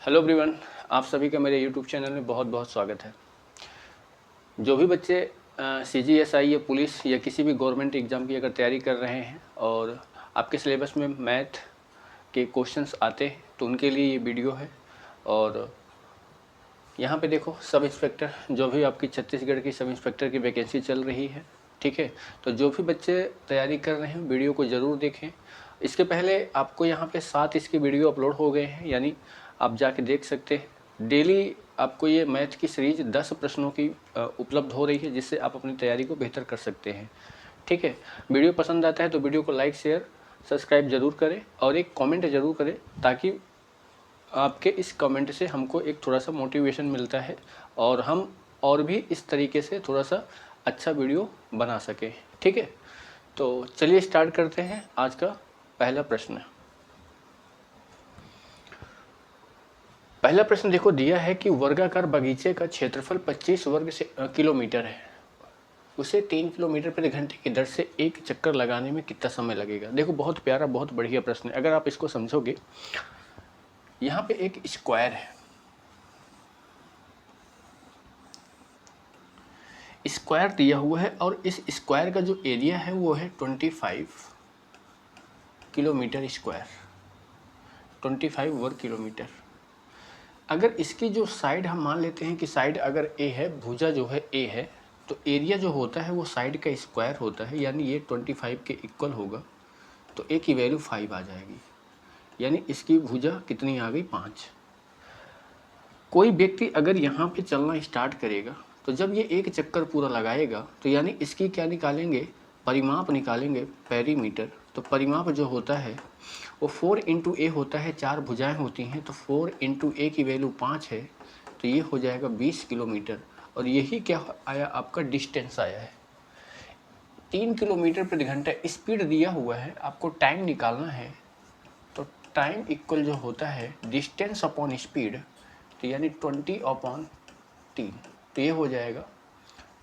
Hello everyone, आप सभी का मेरे यूट्यूब चैनल में बहुत बहुत स्वागत है। जो भी बच्चे CGSI या पुलिस या किसी भी गवर्नमेंट एग्ज़ाम की अगर तैयारी कर रहे हैं और आपके सिलेबस में मैथ के क्वेश्चंस आते हैं तो उनके लिए ये वीडियो है। और यहाँ पे देखो, सब इंस्पेक्टर जो भी आपकी छत्तीसगढ़ की सब इंस्पेक्टर की वैकेंसी चल रही है, ठीक है। तो जो भी बच्चे तैयारी कर रहे हैं वीडियो को ज़रूर देखें। इसके पहले आपको यहाँ पे 7 इसके वीडियो अपलोड हो गए हैं, यानी आप जाके देख सकते हैं। डेली आपको ये मैथ की सीरीज 10 प्रश्नों की उपलब्ध हो रही है, जिससे आप अपनी तैयारी को बेहतर कर सकते हैं, ठीक है। वीडियो पसंद आता है तो वीडियो को लाइक शेयर सब्सक्राइब ज़रूर करें और एक कमेंट ज़रूर करें, ताकि आपके इस कमेंट से हमको एक थोड़ा सा मोटिवेशन मिलता है और हम और भी इस तरीके से थोड़ा सा अच्छा वीडियो बना सकें, ठीक है। तो चलिए स्टार्ट करते हैं आज का पहला प्रश्न। पहला प्रश्न देखो, दिया है कि वर्गाकार बगीचे का क्षेत्रफल 25 वर्ग से किलोमीटर है। उसे 3 किलोमीटर प्रति घंटे की दर से एक चक्कर लगाने में कितना समय लगेगा। देखो, बहुत प्यारा बहुत बढ़िया प्रश्न है। अगर आप इसको समझोगे, यहाँ पे एक स्क्वायर है, स्क्वायर दिया हुआ है और इस स्क्वायर का जो एरिया है वो है 25 किलोमीटर स्क्वायर, 25 वर्ग किलोमीटर। अगर इसकी जो साइड हम मान लेते हैं कि साइड अगर ए है, भुजा जो है ए है, तो एरिया जो होता है वो साइड का स्क्वायर होता है, यानी ये 25 के इक्वल होगा। तो ए की वैल्यू 5 आ जाएगी, यानी इसकी भुजा कितनी आ गई, 5। कोई व्यक्ति अगर यहाँ पे चलना स्टार्ट करेगा तो जब ये एक चक्कर पूरा लगाएगा तो यानी इसकी क्या निकालेंगे, परिमाप निकालेंगे, पेरीमीटर। तो परिमाप जो होता है वो 4 इंटू ए होता है, 4 भुजाएं होती हैं, तो 4 इंटू ए की वैल्यू 5 है, तो ये हो जाएगा 20 किलोमीटर। और यही क्या आया, आपका डिस्टेंस आया है। 3 किलोमीटर प्रति घंटा स्पीड दिया हुआ है, आपको टाइम निकालना है। तो टाइम इक्वल जो होता है डिस्टेंस अपॉन स्पीड, तो यानी 20/3, तो ये हो जाएगा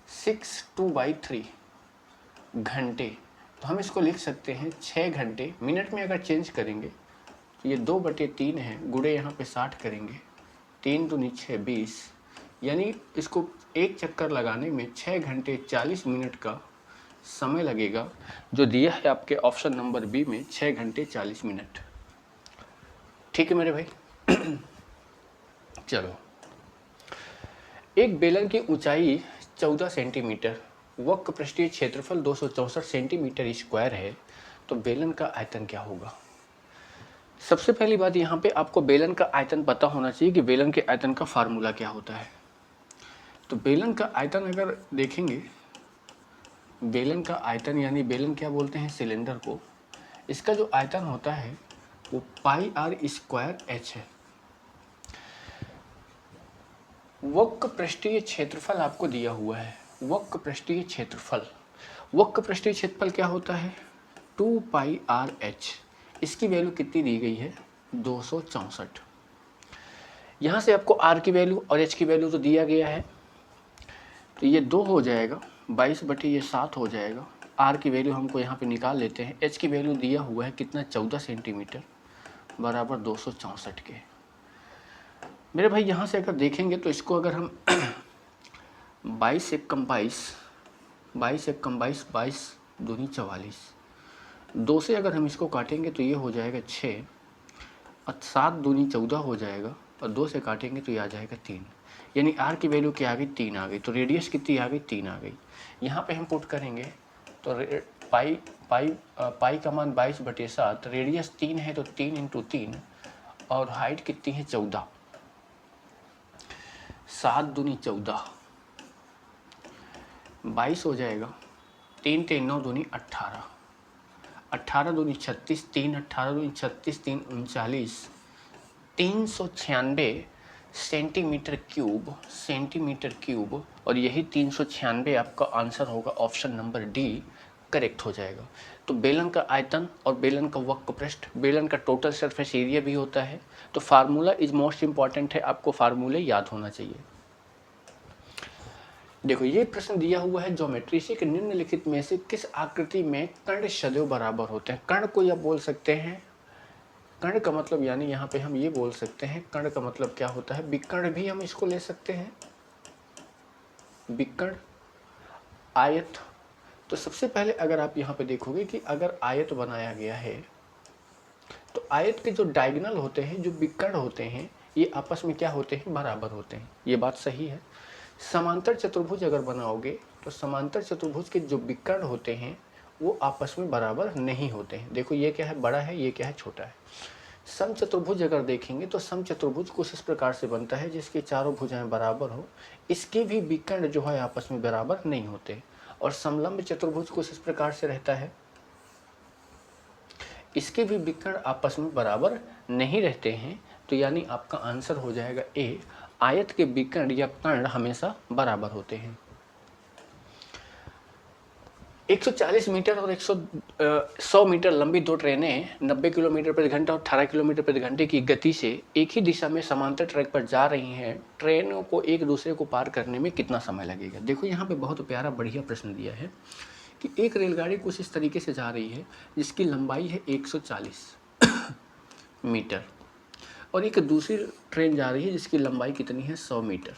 6/2/3 घंटे। तो हम इसको लिख सकते हैं 6 घंटे। मिनट में अगर चेंज करेंगे तो ये 2/3 है, गुणे यहाँ पे 60 करेंगे, 3 दूनी 6 20, यानी इसको एक चक्कर लगाने में 6 घंटे 40 मिनट का समय लगेगा, जो दिया है आपके ऑप्शन नंबर बी में 6 घंटे 40 मिनट। ठीक है मेरे भाई। चलो, एक बेलन की ऊंचाई 14 सेंटीमीटर, वक्र पृष्ठीय क्षेत्रफल 264 सेंटीमीटर स्क्वायर है, तो बेलन का आयतन क्या होगा। सबसे पहली बात, यहाँ पे आपको बेलन का आयतन पता होना चाहिए कि बेलन के आयतन का फार्मूला क्या होता है। तो बेलन का आयतन अगर देखेंगे, बेलन का आयतन यानी बेलन क्या बोलते हैं, सिलेंडर को, इसका जो आयतन होता है वो πr² h है। वक्र पृष्ठीय क्षेत्रफल आपको दिया हुआ है, वक्र पृष्ठीय क्षेत्रफल, वक्र पृष्ठीय क्षेत्रफल क्या होता है, 2πrh। इसकी वैल्यू कितनी दी गई है, 264। यहाँ से आपको r की वैल्यू और h की वैल्यू तो दिया गया है, तो ये 2 हो जाएगा, 22/7 हो जाएगा। r की वैल्यू हमको यहाँ पे निकाल लेते हैं। h की वैल्यू दिया हुआ है कितना, 14 सेंटीमीटर बराबर 264 के। मेरे भाई यहाँ से अगर देखेंगे तो इसको अगर हम 22 एकम 22, 22 एकम 22, 22 दूनी 44, 2 से अगर हम इसको काटेंगे तो ये हो जाएगा 6, और 7 दूनी 14 हो जाएगा, और 2 से काटेंगे तो ये आ जाएगा 3, यानी r की वैल्यू क्या आ गई, 3 आ गई। तो रेडियस कितनी आ गई, 3 आ गई। यहाँ पे हम पुट करेंगे तो पाई का मान 22/7, रेडियस 3 है तो 3 इंटू 3, और हाइट कितनी है 14, 7 दूनी 14, 22 हो जाएगा, 3 3 9 दूनी 18, 18 दूनी 36, 3 18 दूनी 36, 3 39, 396 सेंटीमीटर क्यूब, और यही 396 आपका आंसर होगा, ऑप्शन नंबर डी करेक्ट हो जाएगा। तो बेलन का आयतन और बेलन का वक्र पृष्ठ, बेलन का टोटल सरफेस एरिया भी होता है। तो फार्मूला इज मोस्ट इंपॉर्टेंट है, आपको फार्मूले याद होना चाहिए। देखो, ये प्रश्न दिया हुआ है, ज्योमेट्री से कि निम्नलिखित में से किस आकृति में कर्ण सदैव बराबर होते हैं। कर्ण को आप बोल सकते हैं कर्ण का मतलब यानी यहाँ पे हम ये बोल सकते हैं, कर्ण का मतलब क्या होता है, विकर्ण भी हम इसको ले सकते हैं, विकर्ण, आयत। तो सबसे पहले अगर आप यहाँ पे देखोगे कि अगर आयत बनाया गया है तो आयत के जो डायगोनल होते हैं, जो विकर्ण होते हैं, ये आपस में क्या होते हैं, बराबर होते हैं। ये बात सही है। समांतर चतुर्भुज अगर बनाओगे तो समांतर चतुर्भुज के जो विकर्ण होते हैं वो आपस में बराबर नहीं होते हैं। देखो ये क्या है, बड़ा है, ये क्या है, छोटा है। सम चतुर्भुज अगर देखेंगे तो सम चतुर्भुज कुछ इस प्रकार से बनता है जिसकी चारों भुजाएं बराबर हो, इसके भी विकर्ण जो है आपस में बराबर नहीं होते। और समलंब चतुर्भुज कुछ इस प्रकार से रहता है, इसके भी विकर्ण आपस में बराबर नहीं रहते हैं। तो यानी आपका आंसर हो जाएगा ए, आयत के विकर्ण या कर्ण हमेशा बराबर होते हैं। 140 मीटर और 100 मीटर लंबी दो ट्रेनें 90 किलोमीटर प्रति घंटा और 18 किलोमीटर प्रति घंटे की गति से एक ही दिशा में समांतर ट्रैक पर जा रही हैं। ट्रेनों को एक दूसरे को पार करने में कितना समय लगेगा। देखो यहाँ पे बहुत प्यारा बढ़िया प्रश्न दिया है कि एक रेलगाड़ी कुछ इस तरीके से जा रही है जिसकी लंबाई है 140 मीटर और एक दूसरी ट्रेन जा रही है जिसकी लंबाई कितनी है, 100 मीटर।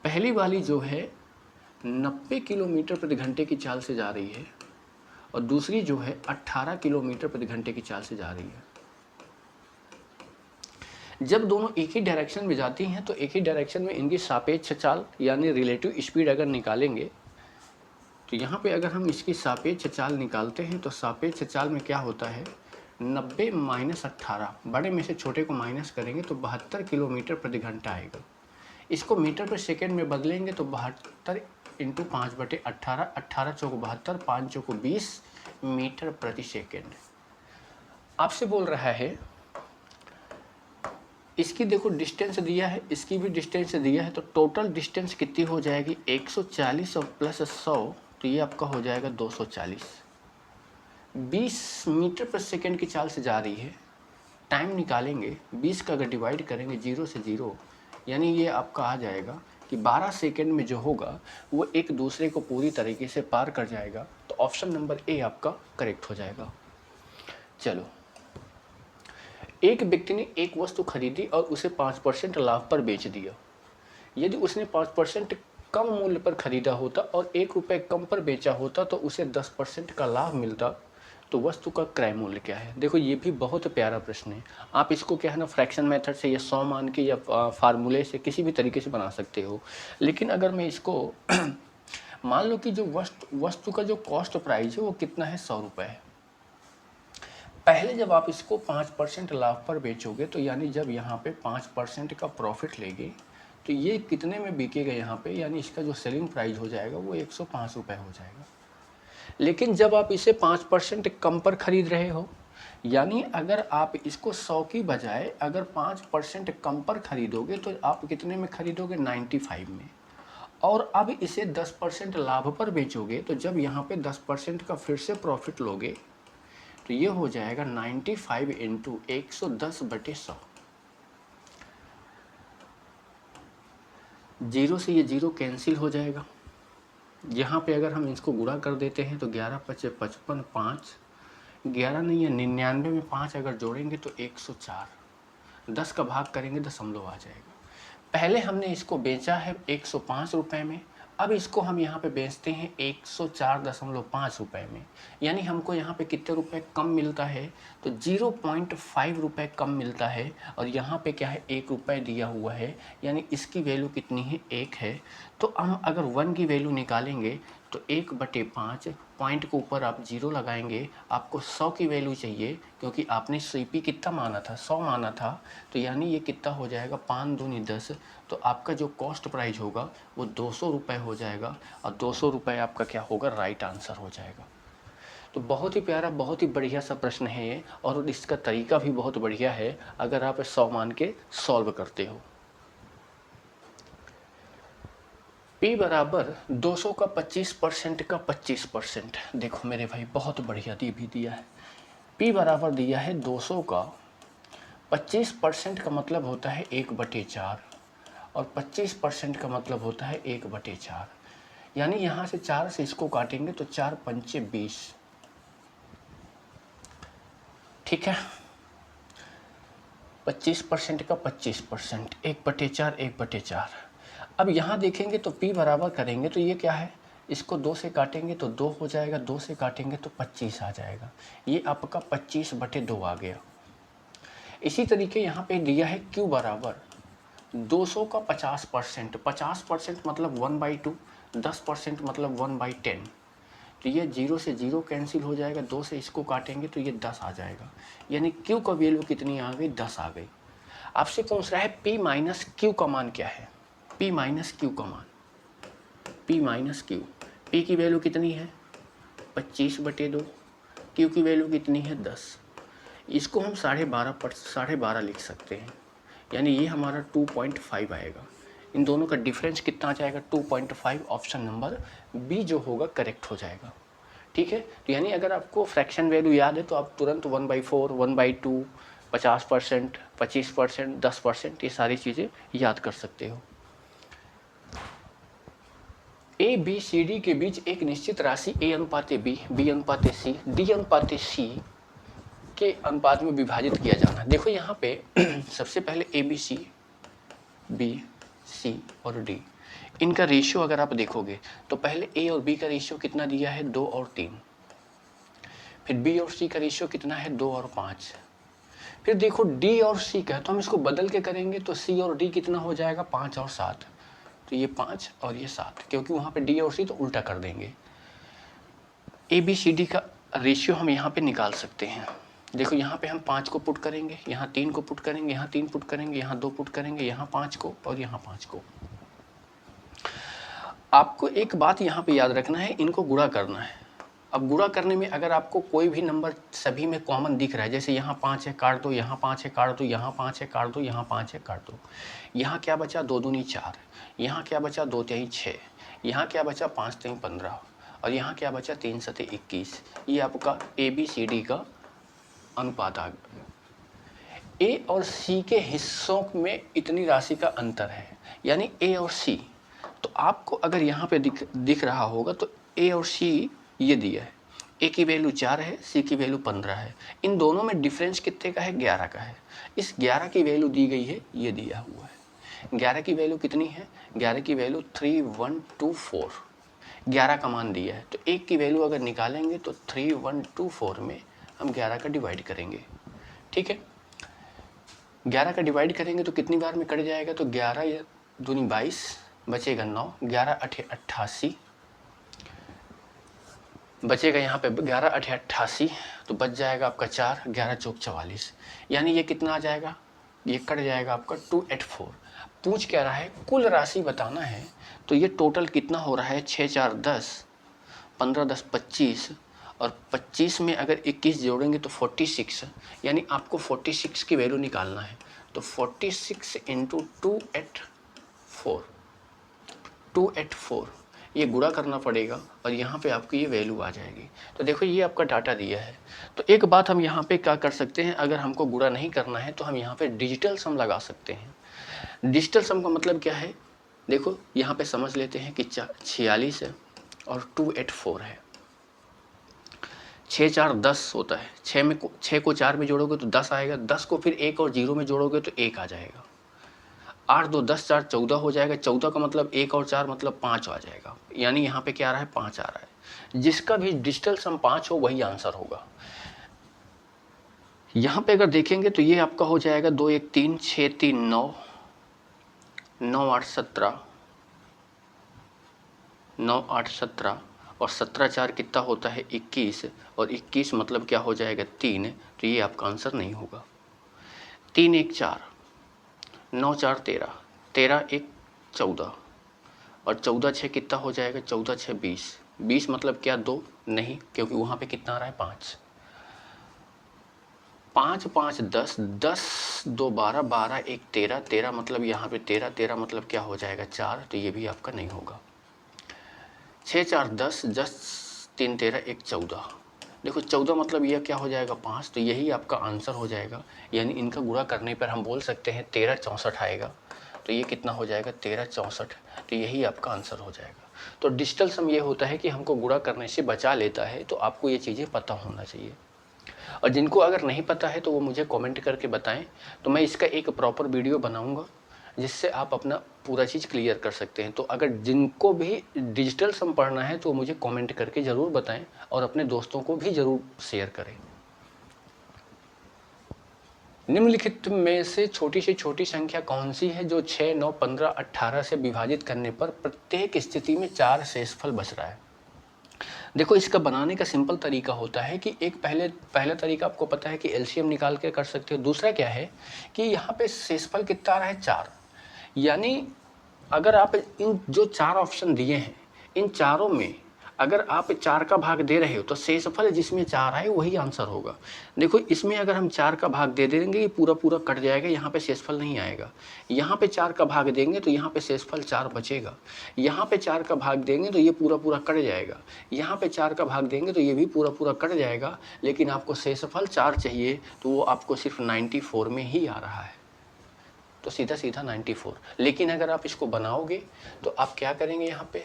पहली वाली जो है 90 किलोमीटर प्रति घंटे की चाल से जा रही है और दूसरी जो है 18 किलोमीटर प्रति घंटे की चाल से जा रही है। जब दोनों एक ही डायरेक्शन में जाती हैं तो एक ही डायरेक्शन में इनकी सापेक्ष चाल यानी रिलेटिव स्पीड अगर निकालेंगे तो यहाँ पे अगर हम इसकी सापेक्ष चाल निकालते हैं तो सापेक्ष चाल में क्या होता है, 90 माइनस 18, बड़े में से छोटे को माइनस करेंगे तो 72 किलोमीटर प्रति घंटा आएगा। इसको मीटर पर सेकेंड में बदलेंगे तो 72 इंटू 5/18, 18 चौको 72, 5 चौको 20 मीटर प्रति सेकेंड। आपसे बोल रहा है इसकी देखो डिस्टेंस दिया है, इसकी भी डिस्टेंस दिया है, तो टोटल डिस्टेंस कितनी हो जाएगी, 140 और प्लस 100, तो ये आपका हो जाएगा 240। 20 मीटर पर सेकेंड की चाल से जा रही है, टाइम निकालेंगे 20 का अगर डिवाइड करेंगे 0 से 0, यानी ये आपका आ जाएगा कि 12 सेकेंड में जो होगा वो एक दूसरे को पूरी तरीके से पार कर जाएगा। तो ऑप्शन नंबर ए आपका करेक्ट हो जाएगा। चलो, एक व्यक्ति ने एक वस्तु खरीदी और उसे 5% लाभ पर बेच दिया। यदि उसने 5% कम मूल्य पर खरीदा होता और 1 रुपये कम पर बेचा होता तो उसे 10% का लाभ मिलता, तो वस्तु का क्रय मूल्य क्या है। देखो ये भी बहुत प्यारा प्रश्न है। आप इसको क्या है ना, फ्रैक्शन मेथड से या 100 मान के या फार्मूले से किसी भी तरीके से बना सकते हो। लेकिन अगर मैं इसको मान लो कि जो वस्तु का जो कॉस्ट प्राइस है वो कितना है, 100 रुपये है। पहले जब आप इसको 5% लाभ पर बेचोगे तो यानी जब यहाँ पे 5% का प्रॉफिट लेंगे तो ये कितने में बिकेगा यहाँ पे, यानी इसका जो सेलिंग प्राइस हो जाएगा वो 105 रुपये हो जाएगा। लेकिन जब आप इसे 5% कम पर खरीद रहे हो, यानी अगर आप इसको 100 की बजाय अगर 5% कम पर खरीदोगे तो आप कितने में खरीदोगे, 95 में। और अब इसे 10% लाभ पर बेचोगे तो जब यहाँ पे 10% का फिर से प्रॉफिट लोगे तो ये हो जाएगा 95 इंटू 110/100। 0 से ये 0 कैंसिल हो जाएगा। यहाँ पे अगर हम इसको गुणा कर देते हैं तो 11 × 5 = 55, 5 11 नहीं है 99 में 5 अगर जोड़ेंगे तो 104, 10 का भाग करेंगे दशमलव आ जाएगा। पहले हमने इसको बेचा है 105 रुपये में, अब इसको हम यहाँ पे बेचते हैं 104.5 रुपये में, यानी हमको यहाँ पे कितने रुपए कम मिलता है, तो 0.5 रुपये कम मिलता है। और यहाँ पे क्या है, 1 रुपये दिया हुआ है, यानी इसकी वैल्यू कितनी है, 1 है। तो हम अगर 1 की वैल्यू निकालेंगे तो 1/5, पॉइंट के ऊपर आप 0 लगाएंगे, आपको 100 की वैल्यू चाहिए क्योंकि आपने सीपी कितना माना था, 100 माना था। तो यानी ये कितना हो जाएगा, 5 दूनी 10, तो आपका जो कॉस्ट प्राइस होगा वो 200 रुपये हो जाएगा। और 200 रुपये आपका क्या होगा, राइट आंसर हो जाएगा। तो बहुत ही प्यारा, बहुत ही बढ़िया सा प्रश्न है ये, और इसका तरीका भी बहुत बढ़िया है अगर आप 100 मान के सॉल्व करते हो। P बराबर 200 का 25% का 25%। देखो मेरे भाई बहुत बढ़िया भी दिया है। P बराबर दिया है 200 का 25% का मतलब होता है 1/4 और 25% का मतलब होता है 1/4, यानी यहाँ से 4 से इसको काटेंगे तो 4 × 5 = 20। ठीक है, 25% का 25%, 1/4, 1/4। अब यहाँ देखेंगे तो p बराबर करेंगे तो ये क्या है, इसको 2 से काटेंगे तो 2 हो जाएगा, 2 से काटेंगे तो 25 आ जाएगा। ये आपका 25/2 आ गया। इसी तरीके यहाँ पे दिया है q बराबर 200 का 50%, 50% मतलब 1/2, 10% मतलब 1/10। तो ये 0 से 0 कैंसिल हो जाएगा, 2 से इसको काटेंगे तो ये 10 आ जाएगा। यानी q का वैल्यू कितनी आ गई, 10 आ गई। आपसे पूछ रहा है p माइनस q का मान क्या है, p माइनस q का मान, p माइनस q, p की वैल्यू कितनी है 25/2, q की वैल्यू कितनी है 10। इसको हम 12.5 लिख सकते हैं, यानी ये हमारा 2.5 आएगा। इन दोनों का डिफरेंस कितना आ जाएगा 2.5। ऑप्शन नंबर बी जो होगा करेक्ट हो जाएगा। ठीक है, तो यानी अगर आपको फ्रैक्शन वैल्यू याद है तो आप तुरंत 1/4, 1/2, 50%, 25%, 10% ये सारी चीज़ें याद कर सकते हो। ए बी सी डी के बीच एक निश्चित राशि ए अनुपाते बी, बी अनुपाते सी, डी अनुपाते सी के अनुपात में विभाजित किया जाना। देखो यहाँ पे सबसे पहले A B C, B C और डी, इनका रेशियो अगर आप देखोगे तो पहले ए और बी का रेशियो कितना दिया है 2 और 3, फिर बी और सी का रेशियो कितना है 2 और 5, फिर देखो डी और सी का, तो हम इसको बदल के करेंगे तो सी और डी कितना हो जाएगा 5 और 7, तो ये 5 और ये 7, क्योंकि वहाँ पे डी और सी तो उल्टा कर देंगे। ए बी सी डी का रेशियो हम यहाँ पे निकाल सकते हैं। देखो यहाँ पे हम 5 को पुट करेंगे, यहाँ 3 को पुट करेंगे, यहाँ 3 पुट करेंगे, यहाँ 2 पुट करेंगे, यहाँ 5 को और यहाँ 5 को। आपको एक बात यहाँ पे याद रखना है, इनको गुणा करना है। अब गुणा करने में अगर आपको कोई भी नंबर सभी में कॉमन दिख रहा है, जैसे यहाँ 5 है काट दो, यहाँ 5 है काट दो, यहाँ 5 है काट दो, यहाँ 5 है काट दो, यहाँ क्या बचा 2 दूनी 4, यहाँ क्या बचा 2 तिहाई 6, यहाँ क्या बचा 5 तिहाई 15 और यहाँ क्या बचा 3 सते 21। ये आपका ए बी सी डी का अनुपात आ गया। ए और सी के हिस्सों में इतनी राशि का अंतर है, यानी ए और सी। तो आपको अगर यहाँ पे दिख रहा होगा तो ए और सी ये दिया है, ए की वैल्यू 4 है, सी की वैल्यू 15 है। इन दोनों में डिफरेंस कितने का है 11 का है। इस 11 की वैल्यू दी गई है, ये दिया हुआ है। 11 की वैल्यू कितनी है, 11 की वैल्यू 3124, 11 का मान दिया है। तो एक की वैल्यू अगर निकालेंगे तो 3124 में हम 11 का डिवाइड करेंगे। ठीक है, 11 का डिवाइड करेंगे तो कितनी बार में कट जाएगा, तो 11 दूनी 22, बचेगा 9, 11 8 88, बचेगा यहाँ पे 11 8 88, तो बच जाएगा आपका 4, 11 चौक 44, यानी ये कितना आ जाएगा, ये कट जाएगा आपका 284। पूछ क्या रहा है, कुल राशि बताना है, तो ये टोटल कितना हो रहा है 6 4 10, 15 10 25 और 25 में अगर 21 जोड़ेंगे तो 46, यानी आपको 46 की वैल्यू निकालना है। तो 46 इंटू 284 ये गुणा करना पड़ेगा और यहाँ पे आपकी ये वैल्यू आ जाएगी। तो देखो ये आपका डाटा दिया है। तो एक बात हम यहाँ पे क्या कर सकते हैं, अगर हमको गुणा नहीं करना है तो हम यहाँ पे डिजिटल सम लगा सकते हैं। डिजिटल सम का मतलब क्या है, देखो यहाँ पे समझ लेते हैं कि 46 है और 284 है। 6 4 10 होता है, 6 को 4 में जोड़ोगे तो 10 आएगा, 10 को फिर 1 और 0 में जोड़ोगे तो 1 आ जाएगा। 8 2 10 4 14 हो जाएगा, 14 का मतलब 1 और 4 मतलब 5 आ जाएगा, यानी यहाँ पे क्या आ रहा है 5 आ रहा है। जिसका भी डिजिटल सम 5 हो वही आंसर होगा। यहाँ पे अगर देखेंगे तो ये आपका हो जाएगा 2 1 3 6 3 9, 9 8 17, 9 8 17 और 17 4 कितना होता है 21, और 21 मतलब क्या हो जाएगा 3, तो ये आपका आंसर नहीं होगा। 3 1 4, 9 4 13, 13 1 14 और 14 6 कितना हो जाएगा 14 6 20, 20 मतलब क्या 2 नहीं, क्योंकि वहाँ पे कितना आ रहा है 5, 5 5 10, 10 2 12, 12 1 13, 13 मतलब यहाँ पे 13, 13 मतलब क्या हो जाएगा 4, तो ये भी आपका नहीं होगा। 6 4 10, 10 3 13 1 14, देखो 14 मतलब यह क्या हो जाएगा 5, तो यही आपका आंसर हो जाएगा। यानी इनका गुणा करने पर हम बोल सकते हैं 13 64 आएगा, तो ये कितना हो जाएगा 13 64, तो यही आपका आंसर हो जाएगा। तो डिजिटल सम ये होता है कि हमको गुणा करने से बचा लेता है, तो आपको ये चीज़ें पता होना चाहिए। और जिनको अगर नहीं पता है तो वो मुझे कमेंट करके बताएं, तो मैं इसका एक प्रॉपर वीडियो बनाऊंगा जिससे आप अपना पूरा चीज़ क्लियर कर सकते हैं। तो अगर जिनको भी डिजिटल सम पढ़ना है तो मुझे कमेंट करके ज़रूर बताएं और अपने दोस्तों को भी ज़रूर शेयर करें। निम्नलिखित में से छोटी संख्या कौन सी है जो 6, 9, 15, 18 से विभाजित करने पर प्रत्येक स्थिति में 4 शेषफल बच रहा है। देखो, इसका बनाने का सिंपल तरीका होता है कि एक पहला तरीका आपको पता है कि एलसीएम निकाल के कर सकते हो। दूसरा क्या है कि यहाँ पे शेषफल कितना आ रहा है 4, यानी अगर आप इन जो 4 ऑप्शन दिए हैं इन चारों में अगर आप 4 का भाग दे रहे हो तो शेषफल जिसमें 4 आए वही आंसर होगा। देखो, इसमें अगर हम 4 का भाग दे देंगे ये पूरा पूरा कट जाएगा, यहाँ पे शेषफल नहीं आएगा। यहाँ पे 4 का भाग देंगे तो यहाँ पे शेषफल 4 बचेगा। यहाँ पे 4 का भाग देंगे तो ये पूरा पूरा कट जाएगा। यहाँ पे 4 का भाग देंगे तो ये भी पूरा पूरा कट जाएगा। लेकिन आपको शेषफल 4 चाहिए तो वो आपको सिर्फ 94 में ही आ रहा है, तो सीधा सीधा 94। लेकिन अगर आप इसको बनाओगे तो आप क्या करेंगे, यहाँ पे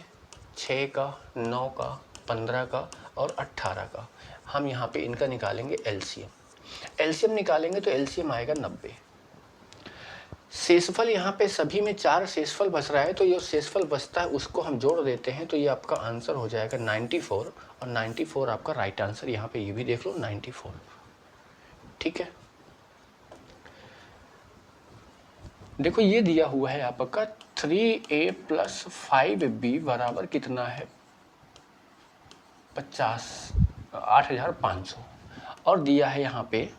6 का, 9 का, 15 का और 18 का हम यहाँ पे इनका निकालेंगे एलसीएम निकालेंगे तो एलसीएम आएगा 90। शेषफल यहाँ पे सभी में 4 शेषफल बच रहा है, तो ये शेषफल बचता है उसको हम जोड़ देते हैं तो ये आपका आंसर हो जाएगा 94। और 94 आपका राइट आंसर, यहाँ पे ये भी देख लो 94। ठीक है, देखो ये दिया हुआ है आपका 3a + 5b बराबर कितना है 8500, और दिया है यहाँ पे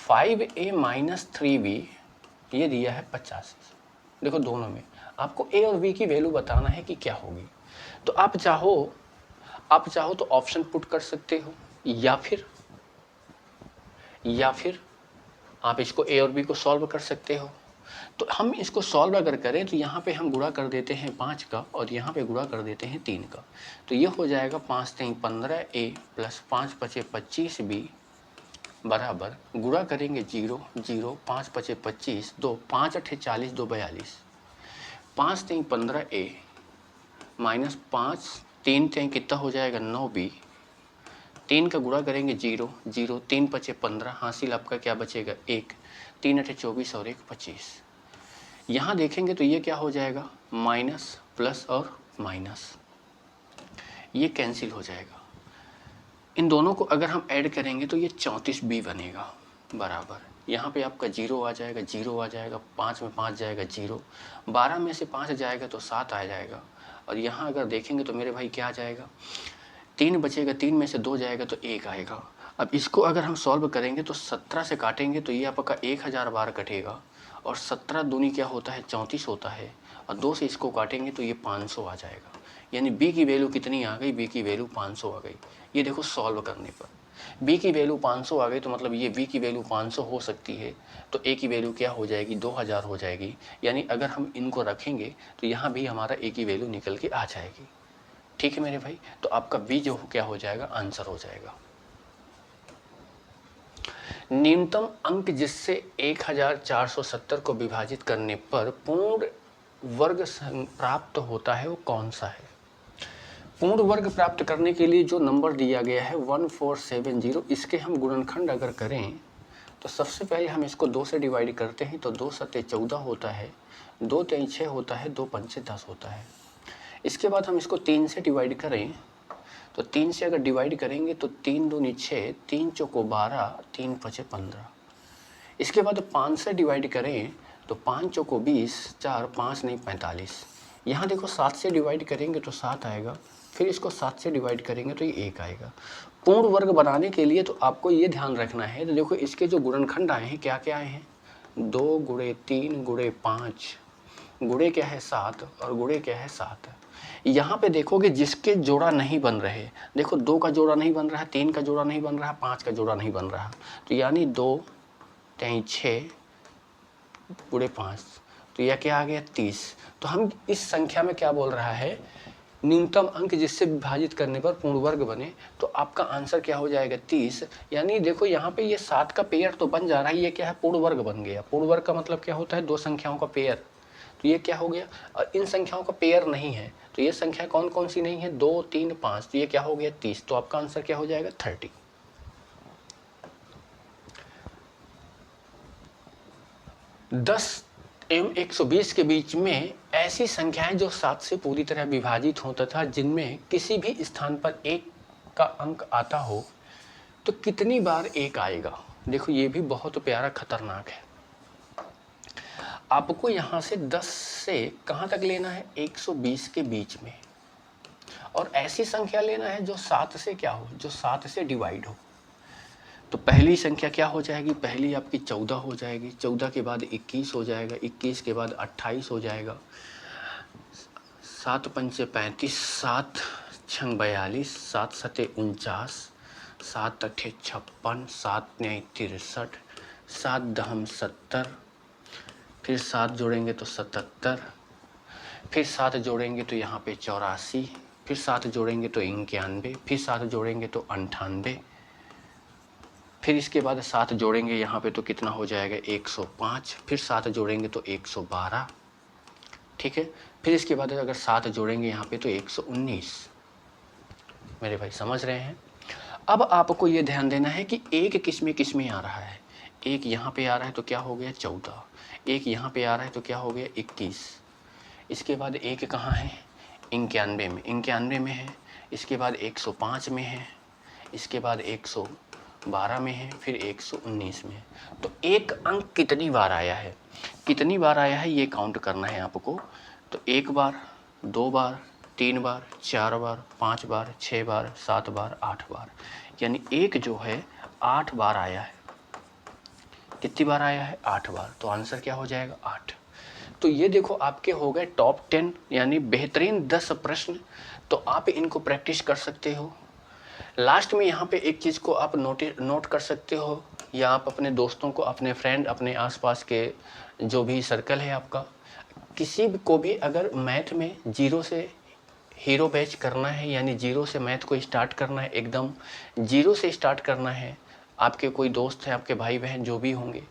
5a - 3b, ये दिया है 85। देखो दोनों में आपको a और b की वैल्यू बताना है कि क्या होगी। तो आप चाहो तो ऑप्शन पुट कर सकते हो या फिर आप इसको a और b को सॉल्व कर सकते हो। तो हम इसको सॉल्व अगर करें तो यहाँ पे हम गुणा कर देते हैं 5 का और यहाँ पे गुणा कर देते हैं 3 का, तो ये हो जाएगा 5 3 15a + 5 5 25b बराबर, गुणा करेंगे 0 0 5 5 25 2 5 8 40 2 42, 5 3 15a - 5 3 3 कितना हो जाएगा 9b, 3 का गुणा करेंगे 0 0 3 5 15, हासिल आपका क्या बचेगा 1, 3 8 24 और 1 25। यहाँ देखेंगे तो ये क्या हो जाएगा माइनस प्लस और माइनस, ये कैंसिल हो जाएगा। इन दोनों को अगर हम ऐड करेंगे तो ये 34b बनेगा बराबर, यहाँ पे आपका 0 आ जाएगा, 0 आ जाएगा, 5 में 5 जाएगा 0, 12 में से 5 जाएगा तो 7 आ जाएगा। और यहाँ अगर देखेंगे तो मेरे भाई क्या आ जाएगा, 3 बचेगा, 3 में से 2 जाएगा तो 1 आएगा। अब इसको अगर हम सॉल्व करेंगे तो 17 से काटेंगे तो ये आपका 1000 बार कटेगा, और 17 दूनी क्या होता है 34 होता है, और 2 से इसको काटेंगे तो ये 500 आ जाएगा। यानी b की वैल्यू कितनी आ गई, b की वैल्यू 500 आ गई। ये देखो सॉल्व करने पर b की वैल्यू 500 आ गई, तो मतलब ये b की वैल्यू 500 हो सकती है, तो a की वैल्यू क्या हो जाएगी 2000 हो जाएगी। यानी अगर हम इनको रखेंगे तो यहाँ भी हमारा a की वैल्यू निकल के आ जाएगी। ठीक है मेरे भाई, तो आपका b जो क्या हो जाएगा आंसर हो जाएगा। न्यूनतम अंक जिससे 1470 को विभाजित करने पर पूर्ण वर्ग प्राप्त होता है वो कौन सा है। पूर्ण वर्ग प्राप्त करने के लिए जो नंबर दिया गया है 1470, इसके हम गुणनखंड अगर करें तो सबसे पहले हम इसको 2 से डिवाइड करते हैं तो 2 सत्ते 14 होता है, 2 तेई 6 होता है, 2 पंचे 10 होता है। इसके बाद हम इसको 3 से डिवाइड करें तो 3 से अगर डिवाइड करेंगे तो 3 दूनी 6, 3 चौको 12, 3 पचे 15। इसके बाद 5 से डिवाइड करें तो 5 चौको 20, 4 5 नहीं 45। यहाँ देखो 7 से डिवाइड करेंगे तो 7 आएगा, फिर इसको 7 से डिवाइड करेंगे तो ये 1 आएगा। पूर्ण वर्ग बनाने के लिए तो आपको ये ध्यान रखना है, तो देखो इसके जो गुणनखंड आए हैं क्या क्या आए हैं, 2 गुणे 3 गुणे 5 गुणे क्या है 7 और गुणे क्या है 7। यहाँ पे देखोगे जिसके जोड़ा नहीं बन रहे, देखो 2 का जोड़ा नहीं बन रहा, 3 का जोड़ा नहीं बन रहा, 5 का जोड़ा नहीं बन रहा, तो यानी 2 तेई 6 गुणे 5, तो यह क्या आ गया 30। तो हम इस संख्या में क्या बोल रहा है, न्यूनतम अंक जिससे विभाजित करने पर पूर्ण वर्ग बने, तो आपका आंसर क्या हो जाएगा 30। यानी देखो यहाँ पे ये 7 का पेयर तो बन जा रहा है, ये क्या है पूर्ण वर्ग बन गया। पूर्ण वर्ग का मतलब क्या होता है 2 संख्याओं का पेयर, तो तो ये क्या हो गया, और इन संख्याओं का पेयर नहीं है, तो ये संख्या कौन कौन सी नहीं है, 2, 3, 5, तो ये क्या हो गया 30, तो आपका आंसर क्या हो जाएगा 30। 10 एवं 120 के बीच में ऐसी संख्याएं जो 7 से पूरी तरह विभाजित हो तथा जिनमें किसी भी स्थान पर 1 का अंक आता हो, तो कितनी बार 1 आएगा। देखो ये भी बहुत प्यारा खतरनाक है। आपको यहां से 10 से कहां तक लेना है, 120 के बीच में, और ऐसी संख्या लेना है जो 7 से क्या हो, जो 7 से डिवाइड हो। तो पहली संख्या क्या हो जाएगी, पहली आपकी 14 हो जाएगी, 14 के बाद 21 हो जाएगा, 21 के बाद 28 हो जाएगा, 7 पंचे 35, 7 छंग 42, 7 सते 49, 7 अठे 56, 7 न्याय 63, 7 दहम 70, फिर 7 जोड़ेंगे तो 77, फिर 7 जोड़ेंगे तो यहाँ पे 84, फिर 7 जोड़ेंगे तो 91, फिर 7 जोड़ेंगे तो 98, फिर इसके बाद 7 जोड़ेंगे यहाँ पे तो कितना हो जाएगा 105, फिर 7 जोड़ेंगे तो 112, ठीक है। फिर इसके बाद अगर 7 जोड़ेंगे यहाँ पे तो 119। मेरे भाई समझ रहे हैं। अब आपको ये ध्यान देना है कि एक किस में आ रहा है, एक यहाँ पे आ रहा है तो क्या हो गया 14, एक यहाँ पे आ रहा है तो क्या हो गया 21, इसके बाद एक कहाँ है 91 में, 91 में है, इसके बाद 105 में है, इसके बाद 112 में है, फिर 119 में है। तो एक अंक कितनी बार आया है, कितनी बार आया है ये काउंट करना है आपको। तो 1 बार, 2 बार, 3 बार, 4 बार, 5 बार, 6 बार, 7 बार, 8 बार, यानी एक जो है 8 बार आया है। कितनी बार आया है 8 बार, तो आंसर क्या हो जाएगा 8। तो ये देखो आपके हो गए टॉप 10 यानी बेहतरीन 10 प्रश्न। तो आप इनको प्रैक्टिस कर सकते हो। लास्ट में यहाँ पे एक चीज़ को आप नोट कर सकते हो, या आप अपने दोस्तों को, अपने फ्रेंड, अपने आसपास के जो भी सर्कल है आपका, किसी को भी अगर मैथ में जीरो से हीरो बैच करना है, यानी जीरो से मैथ को स्टार्ट करना है, एकदम जीरो से स्टार्ट करना है, आपके कोई दोस्त है, आपके भाई बहन जो भी होंगे,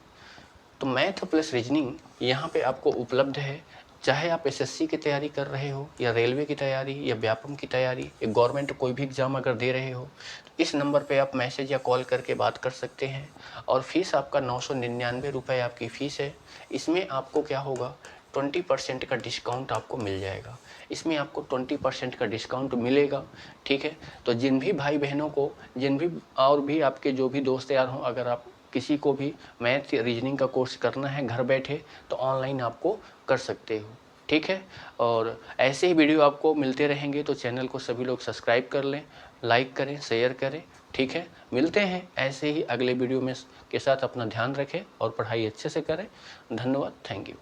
तो मैथ प्लस रीजनिंग यहाँ पे आपको उपलब्ध है। चाहे आप एसएससी की तैयारी कर रहे हो, या रेलवे की तैयारी, या व्यापम की तैयारी, या गवर्नमेंट कोई भी एग्जाम अगर दे रहे हो, तो इस नंबर पे आप मैसेज या कॉल करके बात कर सकते हैं। और फीस आपका 999 रुपये आपकी फ़ीस है। इसमें आपको क्या होगा 20% का डिस्काउंट आपको मिल जाएगा। इसमें आपको 20% का डिस्काउंट मिलेगा, ठीक है। तो जिन भी भाई बहनों को, जिन भी और भी आपके जो भी दोस्त यार हों, अगर आप किसी को भी मैथ रीजनिंग का कोर्स करना है घर बैठे, तो ऑनलाइन आपको कर सकते हो, ठीक है। और ऐसे ही वीडियो आपको मिलते रहेंगे, तो चैनल को सभी लोग सब्सक्राइब कर लें, लाइक करें, शेयर करें, ठीक है। मिलते हैं ऐसे ही अगले वीडियो में के साथ। अपना ध्यान रखें और पढ़ाई अच्छे से करें। धन्यवाद, थैंक यू।